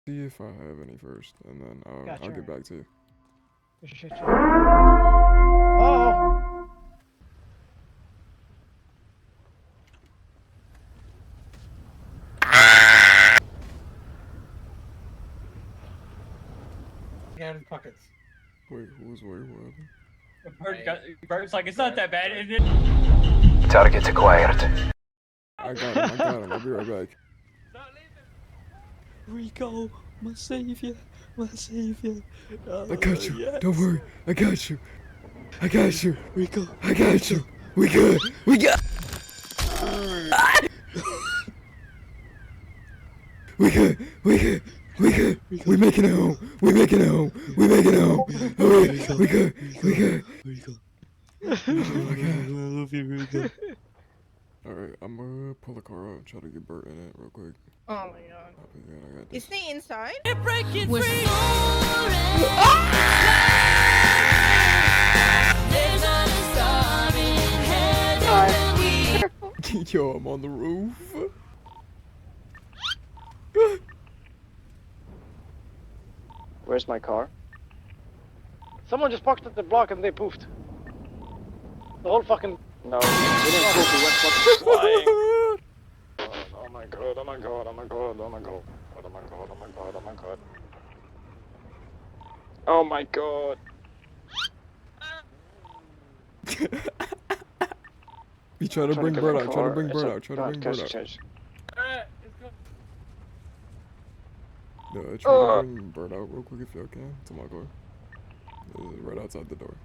See if I have any first, and then Gotcha. I'll get back to you. Oh! Out of pockets. Wait, who was where? What happened? Bert's like, it's not that bad, is it? Target acquired. I got him. I'll be right back. Rico, my savior, my savior. I got you. Yes. Don't worry. I got you. Rico, I got you. We good. We got. We good. We making it home. We making it home. Oh, we good. Rico. Oh my God. I love you, Rico. Alright, I'm gonna pull the car out and try to get Bert in it real quick. Oh my god. I got Is this. he inside? We're Yo, I'm on the roof. Where's my car? Someone just parked at the block and they poofed. The whole fucking... No, they didn't poof, we went fucking flying. Oh my god, oh my god, oh my god, oh my god. Oh my god, oh my god, oh my god. Oh my god. You try to bring Bert out, try to bring Bert out. No, try to bring Bert out real quick if y'all can. To my car. Right outside the door.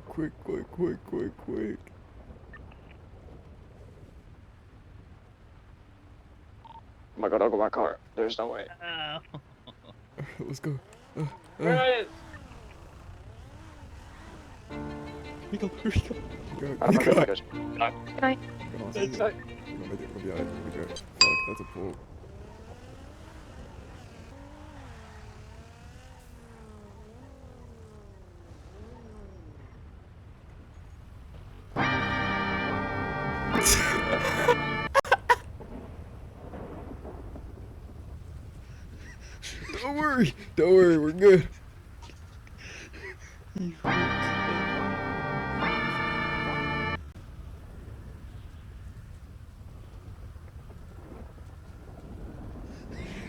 Quick. Oh my god, I'll go my car. There's no way. Let's go. Where is Rico. I'm not gonna just... Can I? We'll be alright. We'll be good. Fuck, that's a pull. Don't worry, we're good.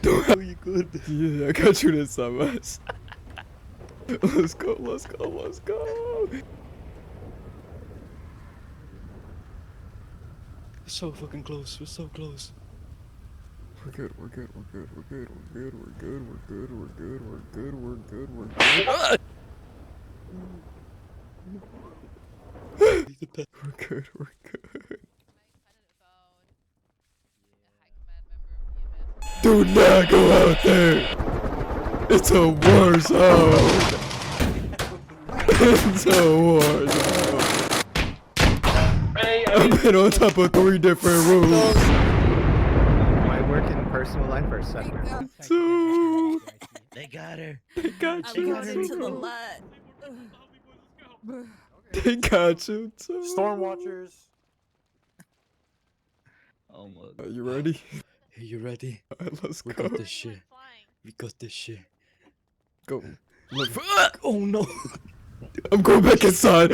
Oh, you good? Yeah, I got you this time, guys. Let's go. We're so fucking close. We're so close. We're good. We're good. Do not go out there. It's a war zone. It's a war zone. I've been on top of 3 different roofs. I work in personal life or sector. Two. They got her. They got I'm you. going into the lot. They got you too. Storm Watchers. Oh my god. Are you ready? Hey, you ready? Alright, let's We go. got this shit. We got this shit. Go. Look. Oh no. I'm going back inside.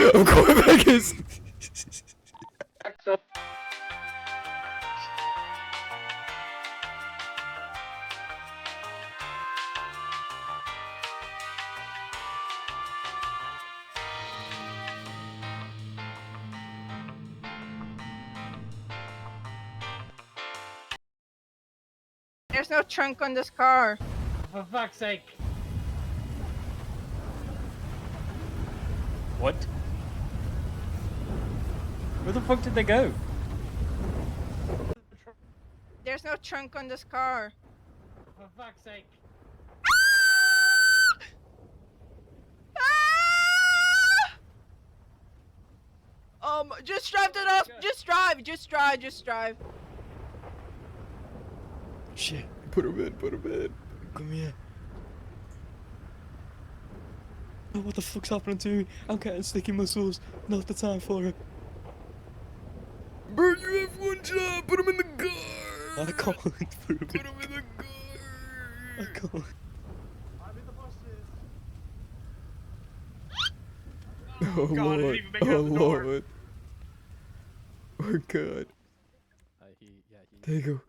There's no trunk on this car. For fuck's sake. What? Where the fuck did they go? There's no trunk on this car. For fuck's sake. Just drive to the hospital. Just drive. Shit. Put him in. Come here. Oh, what the fuck's happening to me? I'm getting sticky muscles. Not the time for it. Bert, you have one job. Put him in the car. I can't put him Put him in the car. can't. Oh God, I didn't lord. even make it Oh out the door. lord. We're good. There you go.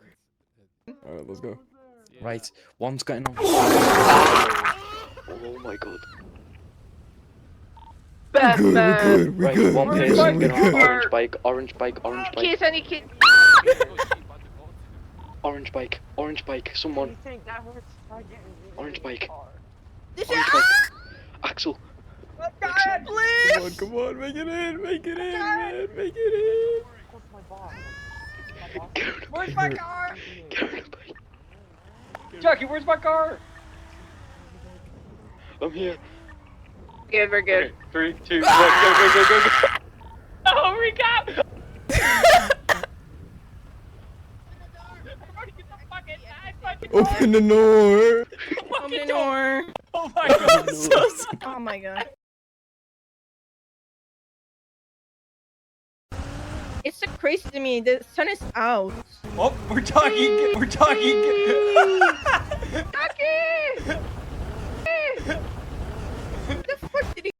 Alright, let's go. Right, one's getting on. Oh my god. We're good, we're good, we're Right, good. one we're person good, get we're on good. orange bike, orange bike, orange bike, Kids, any kid. orange bike, orange bike, someone. Orange bike, This orange is. bike. Axel. God, please! Come on, make it in, make it in, man, make it in. Where's my car? Get on the bike. Jackie, where's my car? I'm here. Good, we're good. Okay, 3, 2, 1, go, go, go, go, go. Oh, Rico! Open the door. Open the door. Oh my god, so Oh my god. It's so crazy to me. The sun is out. Oh, we're talking.